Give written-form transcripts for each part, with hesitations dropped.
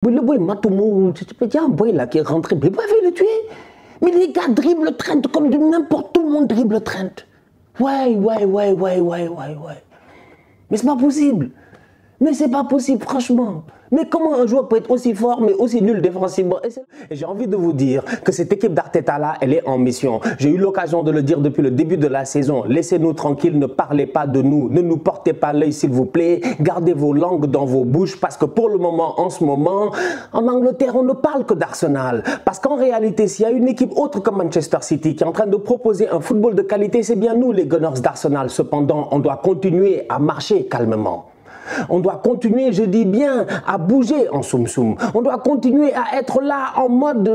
Le boy Matomo, il y a un boy là qui est rentré, mais vous pouvez le tuer. Mais les gars dribblent Trent comme n'importe tout le monde dribble Trent. Ouais. Mais c'est pas possible. Mais c'est pas possible, franchement. Mais comment un joueur peut être aussi fort, mais aussi nul défensivement? Et j'ai envie de vous dire que cette équipe d'Arteta-là, elle est en mission. J'ai eu l'occasion de le dire depuis le début de la saison. Laissez-nous tranquilles, ne parlez pas de nous. Ne nous portez pas l'œil, s'il vous plaît. Gardez vos langues dans vos bouches, parce que pour le moment, en ce moment, en Angleterre, on ne parle que d'Arsenal. Parce qu'en réalité, s'il y a une équipe autre que Manchester City qui est en train de proposer un football de qualité, c'est bien nous, les Gunners d'Arsenal. Cependant, on doit continuer à marcher calmement. On doit continuer, je dis bien, à bouger en soum-soum. On doit continuer à être là en mode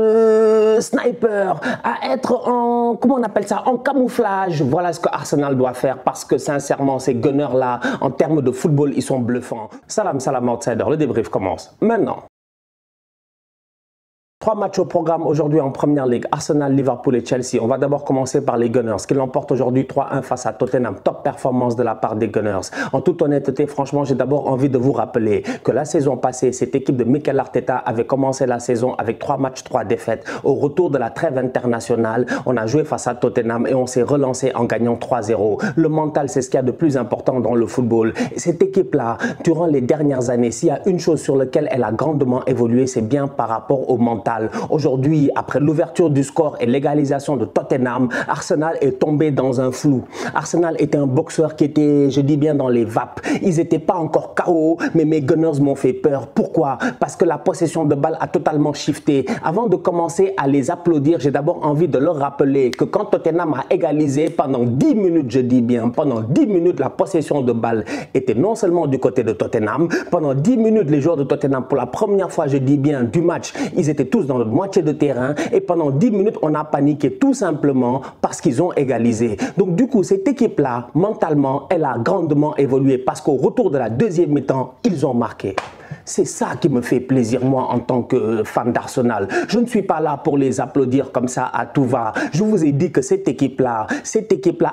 sniper, à être en, comment on appelle ça, en camouflage. Voilà ce que Arsenal doit faire parce que sincèrement, ces Gunners-là, en termes de football, ils sont bluffants. Salam outsider, le débrief commence maintenant. 3 matchs au programme aujourd'hui en Première Ligue, Arsenal, Liverpool et Chelsea. On va d'abord commencer par les Gunners qui l'emportent aujourd'hui 3-1 face à Tottenham. Top performance de la part des Gunners. En toute honnêteté, franchement, j'ai d'abord envie de vous rappeler que la saison passée, cette équipe de Mikel Arteta avait commencé la saison avec 3 matchs, 3 défaites. Au retour de la trêve internationale, on a joué face à Tottenham et on s'est relancé en gagnant 3-0. Le mental, c'est ce qu'il y a de plus important dans le football. Et cette équipe-là, durant les dernières années, s'il y a une chose sur laquelle elle a grandement évolué, c'est bien par rapport au mental. Aujourd'hui, après l'ouverture du score et l'égalisation de Tottenham, Arsenal est tombé dans un flou. Arsenal était un boxeur qui était, je dis bien, dans les vapes. Ils n'étaient pas encore KO, mais mes Gunners m'ont fait peur. Pourquoi? Parce que la possession de balle a totalement shifté. Avant de commencer à les applaudir, j'ai d'abord envie de leur rappeler que quand Tottenham a égalisé, pendant 10 minutes, je dis bien, pendant 10 minutes, la possession de balle était non seulement du côté de Tottenham, pendant 10 minutes, les joueurs de Tottenham, pour la première fois, je dis bien, du match, ils étaient tous dans notre moitié de terrain et pendant 10 minutes, on a paniqué tout simplement parce qu'ils ont égalisé. Donc du coup, cette équipe-là, mentalement, elle a grandement évolué parce qu'au retour de la deuxième mi-temps, ils ont marqué. C'est ça qui me fait plaisir, moi, en tant que fan d'Arsenal. Je ne suis pas là pour les applaudir comme ça à tout va. Je vous ai dit que cette équipe-là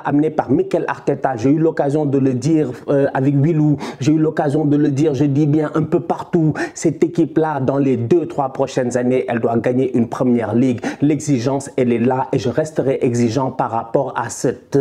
amenée par Mikel Arteta, j'ai eu l'occasion de le dire avec Willou, j'ai eu l'occasion de le dire, je dis bien, un peu partout. Cette équipe-là, dans les 2-3 prochaines années, elle doit gagner une Première Ligue. L'exigence, elle est là et je resterai exigeant par rapport à cette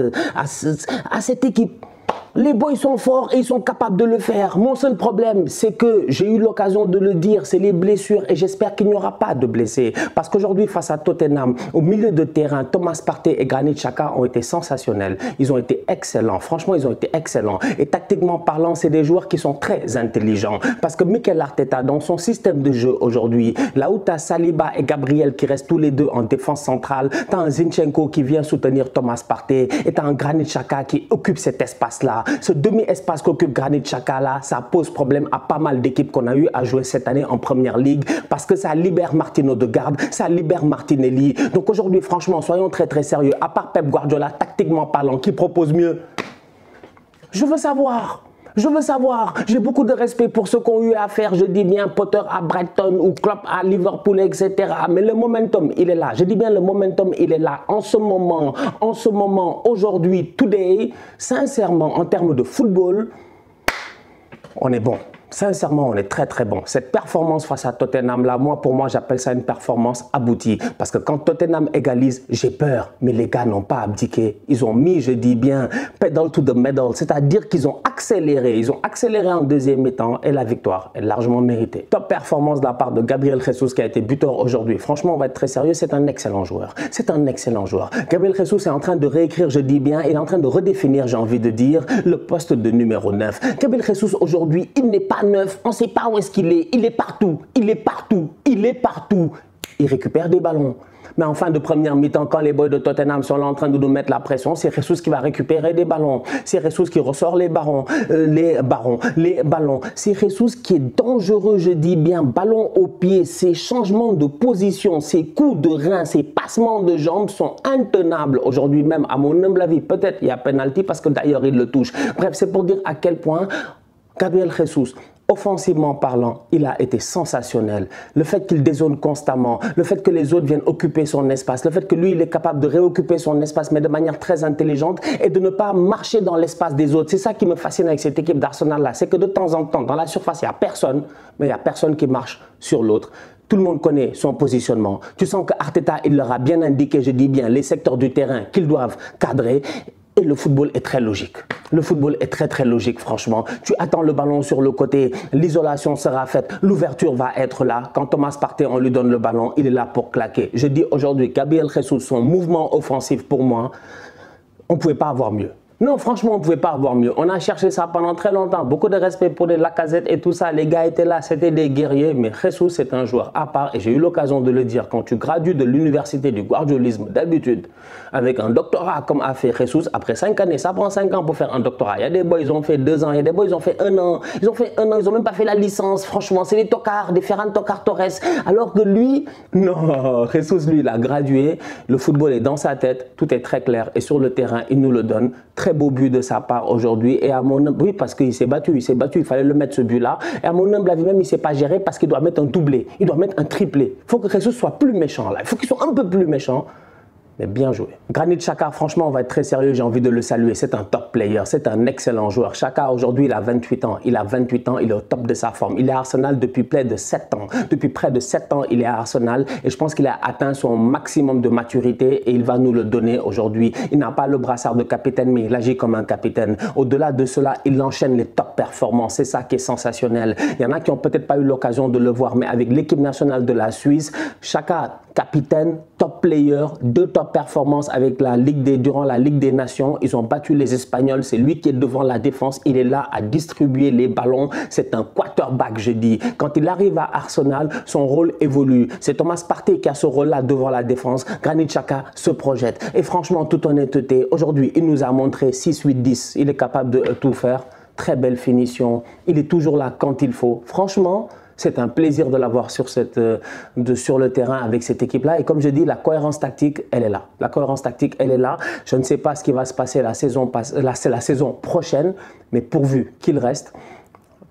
équipe. Les boys sont forts et ils sont capables de le faire. Mon seul problème, c'est que j'ai eu l'occasion de le dire, c'est les blessures et j'espère qu'il n'y aura pas de blessés. Parce qu'aujourd'hui, face à Tottenham, au milieu de terrain, Thomas Partey et Granit Xhaka ont été sensationnels. Ils ont été excellents. Franchement, ils ont été excellents. Et tactiquement parlant, c'est des joueurs qui sont très intelligents. Parce que Mikel Arteta, dans son système de jeu aujourd'hui, là où tu as Saliba et Gabriel qui restent tous les deux en défense centrale, tu as un Zinchenko qui vient soutenir Thomas Partey et tu as un Granit Xhaka qui occupe cet espace-là. Ce demi-espace qu'occupe Granit Xhaka là, ça pose problème à pas mal d'équipes qu'on a eu à jouer cette année en Première Ligue parce que ça libère Martin Odegaard, ça libère Martinelli. Donc aujourd'hui, franchement, soyons très sérieux. À part Pep Guardiola, tactiquement parlant, qui propose mieux? Je veux savoir. J'ai beaucoup de respect pour ceux qui ont eu à faire, je dis bien, Potter à Brighton ou Klopp à Liverpool, etc. Mais le momentum, il est là. Je dis bien, le momentum, il est là. En ce moment, aujourd'hui, today, sincèrement, en termes de football, on est bon. Sincèrement, on est très bon. Cette performance face à Tottenham, là, pour moi, j'appelle ça une performance aboutie. Parce que quand Tottenham égalise, j'ai peur. Mais les gars n'ont pas abdiqué. Ils ont mis, je dis bien, pedal to the medal. C'est-à-dire qu'ils ont accéléré. Ils ont accéléré en deuxième mi-temps et la victoire est largement méritée. Top performance de la part de Gabriel Jesus qui a été buteur aujourd'hui. Franchement, on va être très sérieux. C'est un excellent joueur. Gabriel Jesus est en train de réécrire, je dis bien, il est en train de redéfinir, j'ai envie de dire, le poste de numéro 9. Gabriel Jesus, aujourd'hui, il n'est pas neuf, on ne sait pas où est-ce qu'il est, il est partout. Il récupère des ballons. Mais en fin de première mi-temps, quand les boys de Tottenham sont là en train de nous mettre la pression, c'est Jesus qui va récupérer des ballons. C'est Jesus qui ressort les ballons. C'est Jesus qui est dangereux, je dis bien, ballon au pied. Ses changements de position, ses coups de rein, ses passements de jambes sont intenables. Aujourd'hui même, à mon humble avis, peut-être il y a penalty parce que d'ailleurs il le touche. Bref, c'est pour dire à quel point Gabriel Jesus Offensivement parlant, il a été sensationnel. Le fait qu'il dézone constamment, le fait que les autres viennent occuper son espace, le fait que lui, il est capable de réoccuper son espace, mais de manière très intelligente et de ne pas marcher dans l'espace des autres. C'est ça qui me fascine avec cette équipe d'Arsenal-là. C'est que de temps en temps, dans la surface, il n'y a personne, mais il n'y a personne qui marche sur l'autre. Tout le monde connaît son positionnement. Tu sens que Arteta, il leur a bien indiqué, je dis bien, les secteurs du terrain qu'ils doivent cadrer. Et le football est très logique. Le football est très logique, franchement. Tu attends le ballon sur le côté, l'isolation sera faite, l'ouverture va être là. Quand Thomas Partey, on lui donne le ballon, il est là pour claquer. Je dis aujourd'hui, Gabriel Jesus, son mouvement offensif pour moi, on ne pouvait pas avoir mieux. Non, franchement, on ne pouvait pas avoir mieux. On a cherché ça pendant très longtemps. Beaucoup de respect pour les Lacazette et tout ça. Les gars étaient là, c'était des guerriers. Mais Jesus, c'est un joueur à part. Et j'ai eu l'occasion de le dire. Quand tu gradues de l'université du guardiolisme, d'habitude, avec un doctorat comme a fait Jesus, après 5 années, ça prend 5 ans pour faire un doctorat. Il y a des boys, ils ont fait 2 ans. Il y a des boys, ils ont fait 1 an. Ils ont fait 1 an, ils n'ont même pas fait la licence. Franchement, c'est des tocards, des Ferran Tocard Torres. Alors que lui, non, Jesus, lui, il a gradué. Le football est dans sa tête. Tout est très clair. Et sur le terrain, il nous le donne. Très beau but de sa part aujourd'hui. Et à mon humble, oui, parce qu'il s'est battu, il fallait le mettre ce but-là. Et à mon humble avis même, il ne s'est pas géré parce qu'il doit mettre un doublé, il doit mettre un triplé. Il faut que Jesus soit plus méchant là. Il faut qu'il soit un peu plus méchant. Mais bien joué. Granit Xhaka, franchement, on va être très sérieux, j'ai envie de le saluer. C'est un top player, c'est un excellent joueur. Xhaka, aujourd'hui, il a 28 ans. Il a 28 ans, il est au top de sa forme. Il est à Arsenal depuis près de 7 ans. Depuis près de 7 ans, il est à Arsenal. Et je pense qu'il a atteint son maximum de maturité et il va nous le donner aujourd'hui. Il n'a pas le brassard de capitaine, mais il agit comme un capitaine. Au-delà de cela, il enchaîne les top performances. C'est ça qui est sensationnel. Il y en a qui n'ont peut-être pas eu l'occasion de le voir, mais avec l'équipe nationale de la Suisse, Xhaka, capitaine, top player, 2 top performances avec durant la Ligue des Nations. Ils ont battu les Espagnols. C'est lui qui est devant la défense. Il est là à distribuer les ballons. C'est un quarterback, je dis. Quand il arrive à Arsenal, son rôle évolue. C'est Thomas Partey qui a ce rôle-là devant la défense. Granit Xhaka se projette. Et franchement, en toute honnêteté, aujourd'hui, il nous a montré 6, 8, 10. Il est capable de tout faire. Très belle finition. Il est toujours là quand il faut. Franchement, c'est un plaisir de l'avoir sur le terrain avec cette équipe-là. Et comme je dis, la cohérence tactique, elle est là. La cohérence tactique, elle est là. Je ne sais pas ce qui va se passer la saison prochaine, mais pourvu qu'il reste,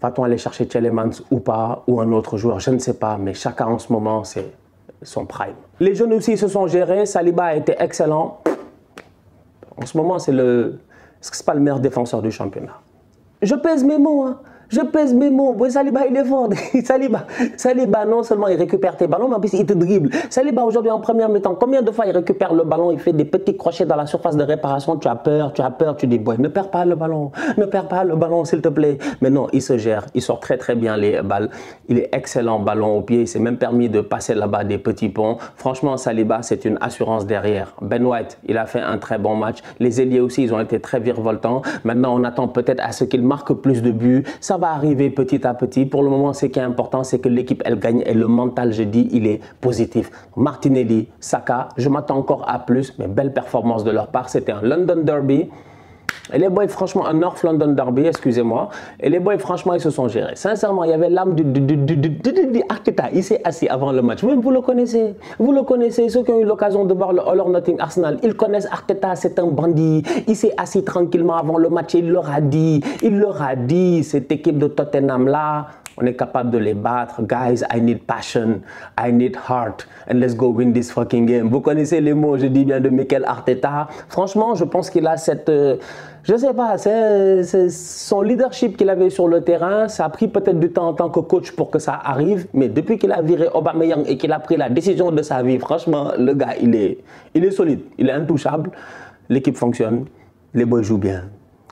va-t-on aller chercher Tielemans ou pas, ou un autre joueur, je ne sais pas. Mais chacun en ce moment, c'est son prime. Les jeunes aussi se sont gérés. Saliba a été excellent. En ce moment, est-ce que ce n'est pas le meilleur défenseur du championnat? Je pèse mes mots, hein. Je pèse mes mots. Bon, Saliba, il est fort. Saliba, non seulement il récupère tes ballons, mais en plus il te dribble. Saliba, aujourd'hui, en première mi-temps, combien de fois il récupère le ballon, il fait des petits crochets dans la surface de réparation, tu as peur, tu dis, boy, ne perds pas le ballon, s'il te plaît. Mais non, il se gère, il sort très bien les balles. Il est excellent ballon au pied, il s'est même permis de passer là-bas des petits ponts. Franchement, Saliba, c'est une assurance derrière. Ben White, il a fait un très bon match. Les ailiers aussi, ils ont été très virevoltants. Maintenant, on attend peut-être à ce qu'ils marquent plus de buts. Ça va arriver petit à petit. Pour le moment, ce qui est important, c'est que l'équipe, elle gagne et le mental, je dis, il est positif. Martinelli, Saka, je m'attends encore à plus, mais belle performance de leur part. C'était un London Derby. Et les boys, franchement, un North London Derby, excusez-moi. Et les boys, franchement, ils se sont gérés. Sincèrement, il y avait l'âme du Arteta. Il s'est assis avant le match. Même vous le connaissez. Vous le connaissez. Ceux qui ont eu l'occasion de voir le All or Nothing Arsenal, ils connaissent Arteta. C'est un bandit. Il s'est assis tranquillement avant le match. Et il leur a dit, cette équipe de Tottenham-là, on est capable de les battre. Guys, I need passion, I need heart, and let's go win this fucking game. Vous connaissez les mots, je dis bien, de Mikel Arteta. Franchement, je pense qu'il a cette... je sais pas, c'est son leadership qu'il avait sur le terrain. Ça a pris peut-être du temps en tant que coach pour que ça arrive. Mais depuis qu'il a viré Aubameyang et qu'il a pris la décision de sa vie, franchement, le gars, il est solide. Il est intouchable. L'équipe fonctionne. Les boys jouent bien.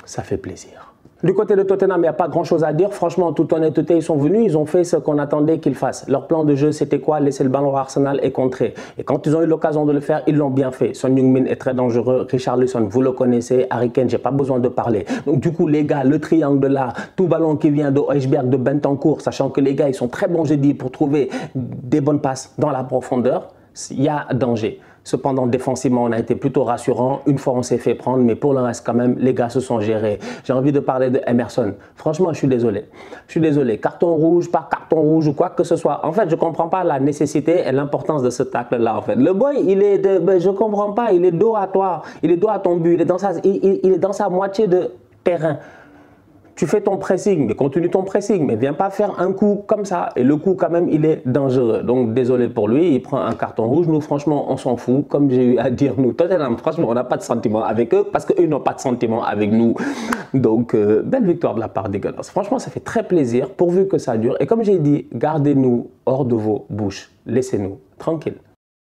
Ça fait plaisir. Du côté de Tottenham, il n'y a pas grand-chose à dire. Franchement, en toute honnêteté, ils sont venus, ils ont fait ce qu'on attendait qu'ils fassent. Leur plan de jeu, c'était quoi? Laisser le ballon à Arsenal et contrer. Et quand ils ont eu l'occasion de le faire, ils l'ont bien fait. Son Heung-min est très dangereux. Richarlison, vous le connaissez. Harry Kane, j'ai pas besoin de parler. Donc du coup, les gars, le triangle là, tout ballon qui vient de Højbjerg, de Bentancur, sachant que les gars, ils sont très bons, j'ai dit, pour trouver des bonnes passes dans la profondeur, il y a danger. Cependant, défensivement, on a été plutôt rassurant. Une fois, on s'est fait prendre, mais pour le reste, quand même, les gars se sont gérés. J'ai envie de parler de Emerson. Franchement, je suis désolé. Je suis désolé. Carton rouge, pas carton rouge ou quoi que ce soit. En fait, je ne comprends pas la nécessité et l'importance de ce tacle-là, en fait. Le boy, je ne comprends pas. Il est dos à toi. Il est dos à ton but. Il est dans sa moitié de terrain. tu fais ton pressing, mais continue ton pressing, mais viens pas faire un coup comme ça. Et le coup, quand même, il est dangereux. Donc, désolé pour lui, il prend un carton rouge. Nous, franchement, on s'en fout. Comme j'ai eu à dire, nous, Tottenham, franchement, on n'a pas de sentiment avec eux parce qu'eux n'ont pas de sentiment avec nous. Donc, belle victoire de la part des Gunners. Franchement, ça fait très plaisir, pourvu que ça dure. Et comme j'ai dit, gardez-nous hors de vos bouches. Laissez-nous tranquilles.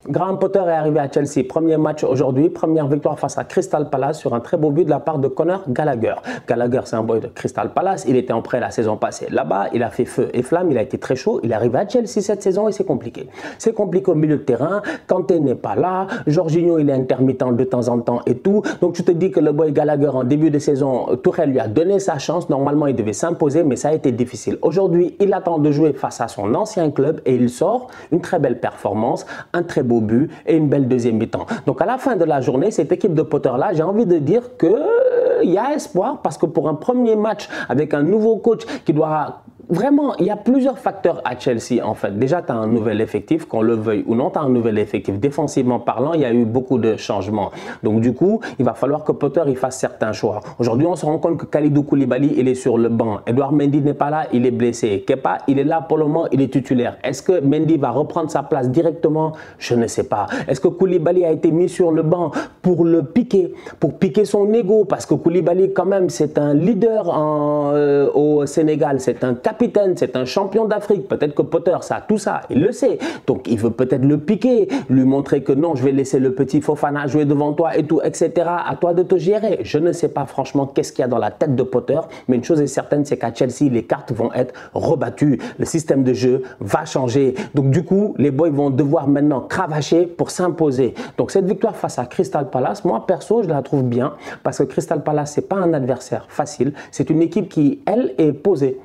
Graham Potter est arrivé à Chelsea, premier match aujourd'hui, première victoire face à Crystal Palace sur un très beau but de la part de Conor Gallagher. Gallagher, c'est un boy de Crystal Palace, il était en prêt la saison passée là-bas, il a fait feu et flamme, il a été très chaud, il est arrivé à Chelsea cette saison et c'est compliqué. C'est compliqué au milieu de terrain, Kanté n'est pas là, Jorginho il est intermittent de temps en temps et tout, donc tu te dis que le boy Gallagher en début de saison, Tuchel lui a donné sa chance, normalement il devait s'imposer mais ça a été difficile. Aujourd'hui, il attend de jouer face à son ancien club et il sort une très belle performance, un très beau but et une belle deuxième mi-temps. Donc à la fin de la journée, cette équipe de Potter là, j'ai envie de dire que il y a espoir parce que pour un premier match avec un nouveau coach qui doit vraiment, il y a plusieurs facteurs à Chelsea en fait. Déjà, tu as un nouvel effectif, qu'on le veuille ou non, tu as un nouvel effectif. Défensivement parlant, il y a eu beaucoup de changements. Donc du coup, il va falloir que Potter il fasse certains choix. Aujourd'hui, on se rend compte que Kalidou Koulibaly, il est sur le banc. Edouard Mendy n'est pas là, il est blessé. Kepa, il est là pour le moment, il est titulaire. Est-ce que Mendy va reprendre sa place directement? Je ne sais pas. Est-ce que Koulibaly a été mis sur le banc pour le piquer, pour piquer son ego? Parce que Koulibaly, quand même, c'est un leader au Sénégal, c'est un capitaine, c'est un champion d'Afrique. Peut-être que Potter, ça, tout ça, il le sait. Donc, il veut peut-être le piquer, lui montrer que non, je vais laisser le petit Fofana jouer devant toi et tout, etc. À toi de te gérer. Je ne sais pas franchement qu'est-ce qu'il y a dans la tête de Potter, mais une chose est certaine, c'est qu'à Chelsea, les cartes vont être rebattues. Le système de jeu va changer. Donc, du coup, les boys vont devoir maintenant cravacher pour s'imposer. Donc, cette victoire face à Crystal Palace, moi, perso, je la trouve bien parce que Crystal Palace, c'est pas un adversaire facile. C'est une équipe qui, elle, est posée.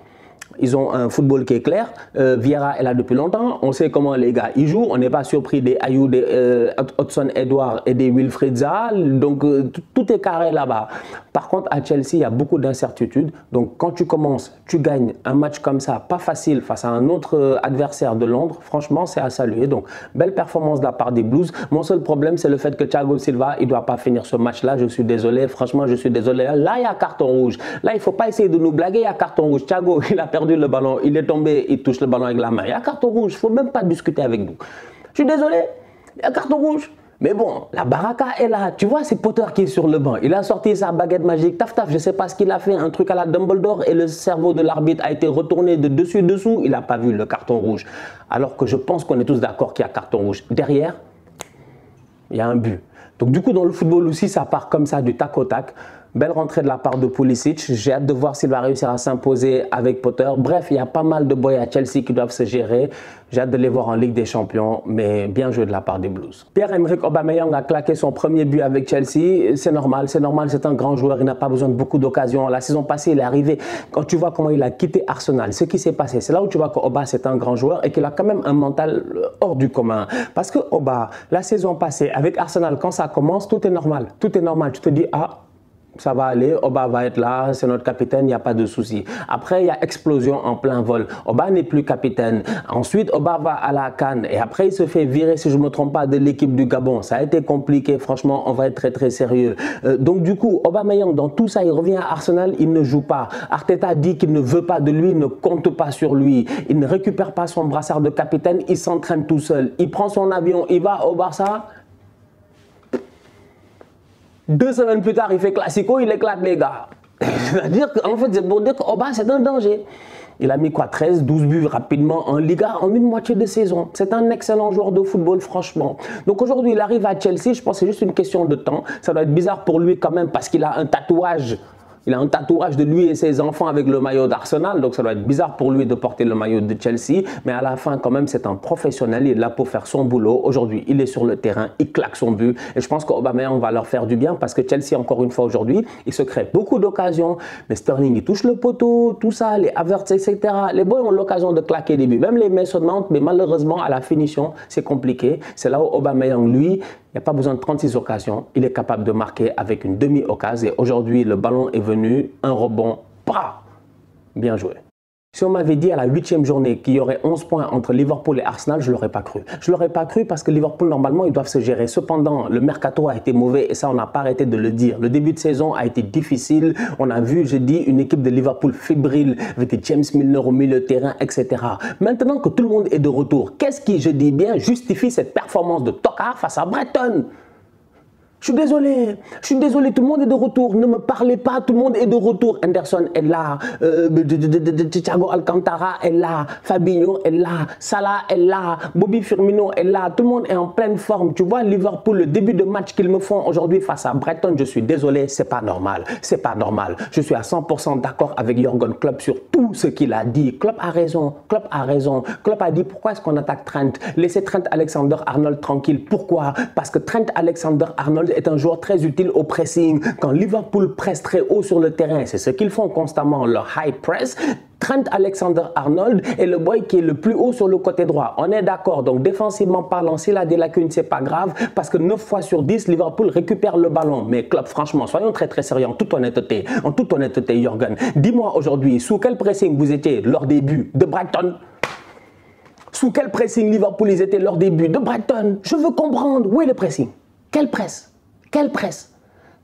Ils ont un football qui est clair. Vieira est là depuis longtemps. On sait comment les gars y jouent. On n'est pas surpris des Ayou, des Hudson-Edouard et des Wilfried Zaha. Donc tout est carré là-bas. Par contre, à Chelsea, il y a beaucoup d'incertitudes. Donc quand tu commences, tu gagnes un match comme ça, pas facile, face à un autre adversaire de Londres, franchement, c'est à saluer. Donc belle performance de la part des Blues. Mon seul problème, c'est le fait que Thiago Silva, il ne doit pas finir ce match-là. Je suis désolé. Franchement, je suis désolé. Là, il y a carton rouge. Là, il ne faut pas essayer de nous blaguer. Il y a carton rouge. Thiago, il a perdu le ballon, il est tombé, il touche le ballon avec la main. Il y a carton rouge, il ne faut même pas discuter avec nous. Je suis désolé, il y a carton rouge. Mais bon, la baraka est là. Tu vois, c'est Potter qui est sur le banc. Il a sorti sa baguette magique, taf taf, je ne sais pas ce qu'il a fait, un truc à la Dumbledore et le cerveau de l'arbitre a été retourné de dessus dessous. Il n'a pas vu le carton rouge. Alors que je pense qu'on est tous d'accord qu'il y a carton rouge. Derrière, il y a un but. Donc du coup, dans le football aussi, ça part comme ça, du tac au tac. Belle rentrée de la part de Pulisic. J'ai hâte de voir s'il va réussir à s'imposer avec Potter. Bref, il y a pas mal de boys à Chelsea qui doivent se gérer. J'ai hâte de les voir en Ligue des Champions, mais bien joué de la part des Blues. Pierre-Emerick Aubameyang a claqué son premier but avec Chelsea. C'est normal, c'est un grand joueur. Il n'a pas besoin de beaucoup d'occasions. La saison passée, il est arrivé. Quand tu vois comment il a quitté Arsenal, ce qui s'est passé, c'est là où tu vois qu'Oba, c'est un grand joueur et qu'il a quand même un mental hors du commun. Parce que Oba, la saison passée, avec Arsenal, quand ça commence, tout est normal. Tout est normal. Tu te dis, ah, ça va aller, Oba va être là, c'est notre capitaine, il n'y a pas de souci. Après, il y a explosion en plein vol. Oba n'est plus capitaine. Ensuite, Oba va à la CAN et après, il se fait virer, si je ne me trompe pas, de l'équipe du Gabon. Ça a été compliqué, franchement, on va être très très sérieux. Donc du coup, Aubameyang, dans tout ça, il revient à Arsenal, il ne joue pas. Arteta dit qu'il ne veut pas de lui, ne compte pas sur lui. Il ne récupère pas son brassard de capitaine, il s'entraîne tout seul. Il prend son avion, il va au Barça. 2 semaines plus tard, il fait classico, il éclate les gars. C'est-à-dire qu'en fait, c'est pour dire qu'Oba, c'est un danger. Il a mis quoi, 13, 12 buts rapidement en Liga en une moitié de saison. C'est un excellent joueur de football, franchement. Donc aujourd'hui, il arrive à Chelsea, je pense que c'est juste une question de temps. Ça doit être bizarre pour lui quand même parce qu'il a un tatouage. Il a un tatouage de lui et ses enfants avec le maillot d'Arsenal, donc ça doit être bizarre pour lui de porter le maillot de Chelsea. Mais à la fin, quand même, c'est un professionnel. Il est là pour faire son boulot. Aujourd'hui, il est sur le terrain, il claque son but. Et je pense qu'Aubameyang va leur faire du bien parce que Chelsea, encore une fois aujourd'hui, il se crée beaucoup d'occasions. Mais Sterling, il touche le poteau, tout ça, les Havertz, etc. Les boys ont l'occasion de claquer des buts. Même les Mason Mount, mais malheureusement, à la finition, c'est compliqué. C'est là où Aubameyang, lui, il n'y a pas besoin de 36 occasions. Il est capable de marquer avec une demi-occasion. Et aujourd'hui, le ballon est venu, un rebond, pas bien joué. Si on m'avait dit à la 8e journée qu'il y aurait 11 points entre Liverpool et Arsenal, je ne l'aurais pas cru. Je ne l'aurais pas cru parce que Liverpool, normalement, ils doivent se gérer. Cependant, le mercato a été mauvais et ça, on n'a pas arrêté de le dire. Le début de saison a été difficile. On a vu, je dis, une équipe de Liverpool fébrile avec des James Milner au milieu de terrain, etc. Maintenant que tout le monde est de retour, qu'est-ce qui, je dis bien, justifie cette performance de Tokar face à Brighton? Je suis désolé, tout le monde est de retour, ne me parlez pas, tout le monde est de retour. Henderson est là, Thiago Alcantara est là, Fabinho est là, Salah est là, Bobby Firmino est là, tout le monde est en pleine forme. Tu vois, Liverpool, le début de match qu'ils me font aujourd'hui face à Brighton, je suis désolé, c'est pas normal, c'est pas normal. Je suis à 100% d'accord avec Jürgen Klopp sur tout ce qu'il a dit. Klopp a raison, Klopp a raison. Klopp a dit pourquoi est-ce qu'on attaque Trent? Laissez Trent Alexander-Arnold tranquille. Pourquoi? Parce que Trent Alexander-Arnold est un joueur très utile au pressing. Quand Liverpool presse très haut sur le terrain, c'est ce qu'ils font constamment, leur high press. Trent Alexander-Arnold est le boy qui est le plus haut sur le côté droit. On est d'accord. Donc, défensivement parlant, s'il a des lacunes, c'est pas grave parce que 9 fois sur 10, Liverpool récupère le ballon. Mais Klopp, franchement, soyons très sérieux en toute honnêteté. En toute honnêteté, Jürgen, dis-moi aujourd'hui, sous quel pressing vous étiez lors des buts de Brighton? Sous quel pressing Liverpool ils étaient lors des buts de Brighton? Je veux comprendre. Où est le pressing? Quelle presse? Quelle presse?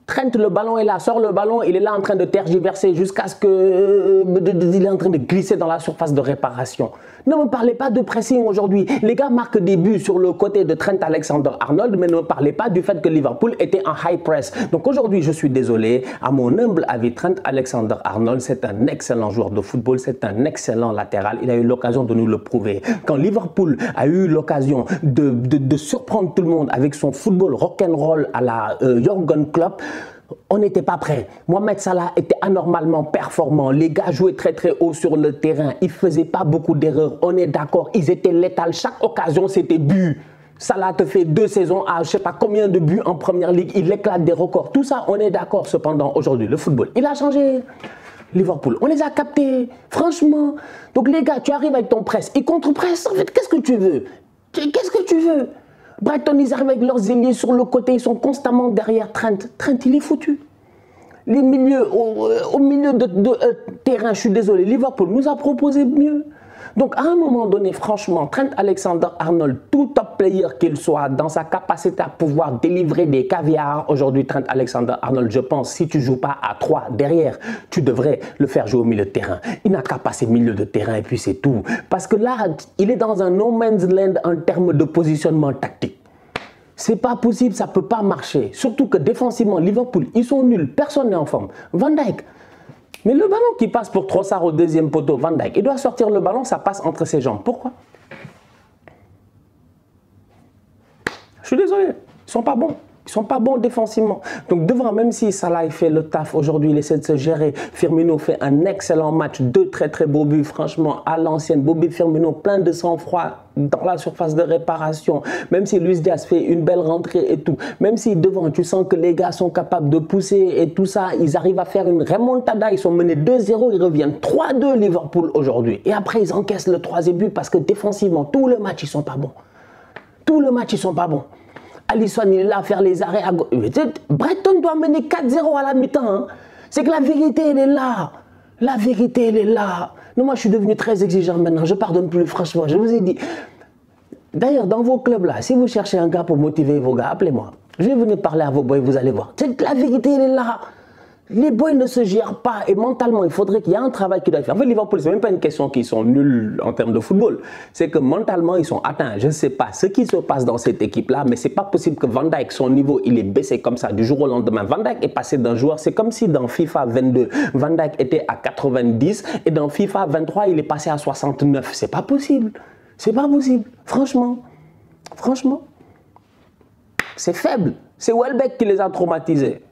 Trent, le ballon est là, sort le ballon, il est là en train de tergiverser jusqu'à ce que il est en train de glisser dans la surface de réparation. Ne me parlez pas de pressing aujourd'hui. Les gars marquent des buts sur le côté de Trent Alexander-Arnold, mais ne me parlez pas du fait que Liverpool était en high press. Donc aujourd'hui, je suis désolé, à mon humble avis, Trent Alexander-Arnold, c'est un excellent joueur de football, c'est un excellent latéral. Il a eu l'occasion de nous le prouver. Quand Liverpool a eu l'occasion de surprendre tout le monde avec son football rock'n'roll à la Jürgen Klopp, on n'était pas prêt. Mohamed Salah était anormalement performant. Les gars jouaient très haut sur le terrain. Ils ne faisaient pas beaucoup d'erreurs. On est d'accord. Ils étaient létals. Chaque occasion, c'était but. Salah te fait 2 saisons à je ne sais pas combien de buts en première ligue. Il éclate des records. Tout ça, on est d'accord. Cependant, aujourd'hui, le football, il a changé. Liverpool, on les a captés. Franchement. Donc les gars, tu arrives avec ton presse. Ils contre-pressent. En fait, qu'est-ce que tu veux? Qu'est-ce que tu veux? Brighton, ils arrivent avec leurs ailiers sur le côté, ils sont constamment derrière Trent. Trent, il est foutu. Les milieux, au milieu de terrain, je suis désolé, Liverpool nous a proposé mieux. Donc, à un moment donné, franchement, Trent Alexander-Arnold, tout top player qu'il soit, dans sa capacité à pouvoir délivrer des caviars, aujourd'hui, Trent Alexander-Arnold, je pense, si tu ne joues pas à 3 derrière, tu devrais le faire jouer au milieu de terrain. Il n'a qu'à passer milieu de terrain et puis c'est tout. Parce que là, il est dans un no man's land en termes de positionnement tactique. C'est pas possible, ça peut pas marcher. Surtout que défensivement, Liverpool, ils sont nuls, personne n'est en forme. Van Dijk. Mais le ballon qui passe pour Trossard au 2e poteau, Van Dijk, il doit sortir le ballon, ça passe entre ses jambes. Pourquoi? Je suis désolé, ils sont pas bons. Ils ne sont pas bons défensivement. Donc devant, même si Salah fait le taf aujourd'hui, il essaie de se gérer. Firmino fait un excellent match, 2 très beaux buts, franchement, à l'ancienne. Bobby Firmino, plein de sang-froid dans la surface de réparation. Même si Luis Diaz fait une belle rentrée et tout. Même si devant, tu sens que les gars sont capables de pousser et tout ça, ils arrivent à faire une remontada. Ils sont menés 2-0, ils reviennent 3-2 Liverpool aujourd'hui. Et après, ils encaissent le 3e but parce que défensivement, tout le match, ils ne sont pas bons. Tout le match, ils ne sont pas bons. Alisson, il est là à faire les arrêts à gauche. Brighton doit mener 4-0 à la mi-temps. Hein. C'est que la vérité, elle est là. La vérité, elle est là. Non, moi, je suis devenu très exigeant maintenant. Je ne pardonne plus, franchement. Je vous ai dit. D'ailleurs, dans vos clubs là, si vous cherchez un gars pour motiver vos gars, appelez-moi. Je vais venir parler à vos boys, vous allez voir. La vérité, elle est là. Les boys ne se gèrent pas et mentalement, il faudrait qu'il y ait un travail qui doit être fait. En fait, Liverpool, ce n'est même pas une question qu'ils sont nuls en termes de football. C'est que mentalement, ils sont atteints. Je ne sais pas ce qui se passe dans cette équipe-là, mais ce n'est pas possible que Van Dijk, son niveau, il est baissé comme ça du jour au lendemain. Van Dijk est passé d'un joueur, c'est comme si dans FIFA 22, Van Dijk était à 90 et dans FIFA 23, il est passé à 69. C'est pas possible. C'est pas possible. Franchement. Franchement. C'est faible. C'est Welbeck qui les a traumatisés.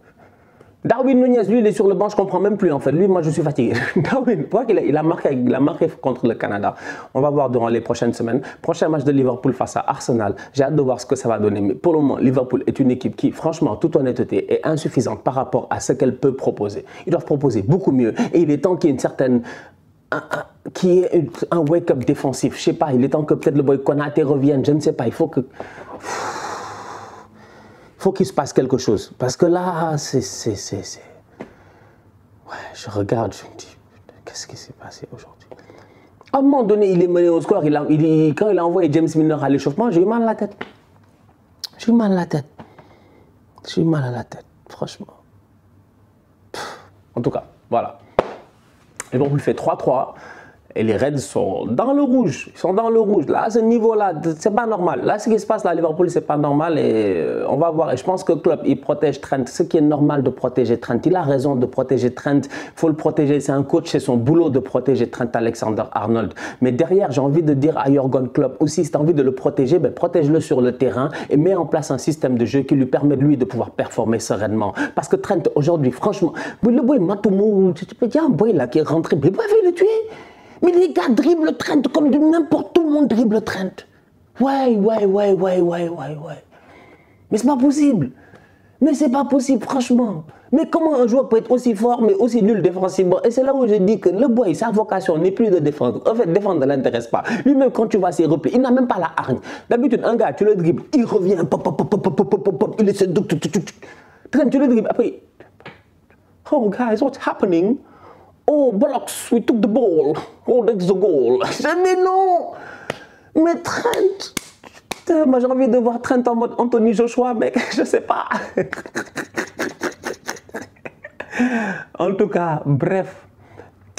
Darwin Nunez, lui, il est sur le banc, je ne comprends même plus en fait. Lui, moi, je suis fatigué. Darwin, pourquoi il a marqué contre le Canada. On va voir durant les prochaines semaines. Prochain match de Liverpool face à Arsenal. J'ai hâte de voir ce que ça va donner. Mais pour le moment, Liverpool est une équipe qui, franchement, toute honnêteté, est insuffisante par rapport à ce qu'elle peut proposer. Ils doivent proposer beaucoup mieux. Et il est temps qu'il y ait une certaine... qui est un wake-up défensif. Je ne sais pas, il est temps que peut-être le boy Konaté revienne. Je ne sais pas, il faut que... faut qu'il se passe quelque chose. Parce que là, ouais, je regarde, je me dis, qu'est-ce qui s'est passé aujourd'hui? À un moment donné, il est mené au score. Quand il a envoyé James Milner à l'échauffement, j'ai eu mal à la tête. J'ai eu mal à la tête. J'ai eu mal à la tête, franchement. En tout cas, voilà. Liverpool fait 3-3. Et les Reds sont dans le rouge. Ils sont dans le rouge. Là, à ce niveau-là, c'est pas normal. Là, ce qui se passe là à Liverpool, c'est pas normal. Et on va voir. Et je pense que Klopp, il protège Trent. Ce qui est normal de protéger Trent. Il a raison de protéger Trent. Il faut le protéger. C'est un coach, c'est son boulot de protéger Trent Alexander-Arnold. Mais derrière, j'ai envie de dire à Jürgen Klopp aussi, si tu as envie de le protéger, ben, protège-le sur le terrain et mets en place un système de jeu qui lui permet de lui de pouvoir performer sereinement. Parce que Trent, aujourd'hui, franchement, le boy Matomo, tu peux dire un boy là qui est rentré, mais il va le tuer. Mais les gars dribblent Trent comme n'importe tout le monde dribble Trent. Ouais. Mais c'est pas possible. Mais c'est pas possible, franchement. Mais comment un joueur peut être aussi fort, mais aussi nul défensivement? Et c'est là où je dis que le boy, sa vocation n'est plus de défendre. En fait, défendre ne l'intéresse pas. Lui-même, quand tu vas s'y replier, il n'a même pas la hargne. D'habitude, un gars, tu le dribbles, il revient, il essaie de... Trent, tu le dribbles, après... Oh, guys, what's happening? Oh, blocks, we took the ball. Oh, that's the goal. Mais non! Mais Trent... Putain, moi j'ai envie de voir Trent en mode Anthony Joshua, mec. Je sais pas. En tout cas, bref.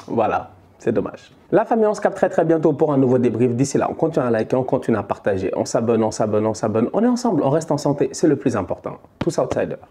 Voilà, c'est dommage. La famille, on se capte très bientôt pour un nouveau débrief. D'ici là, on continue à liker, on continue à partager. On s'abonne. On est ensemble, on reste en santé. C'est le plus important. Tous outsiders.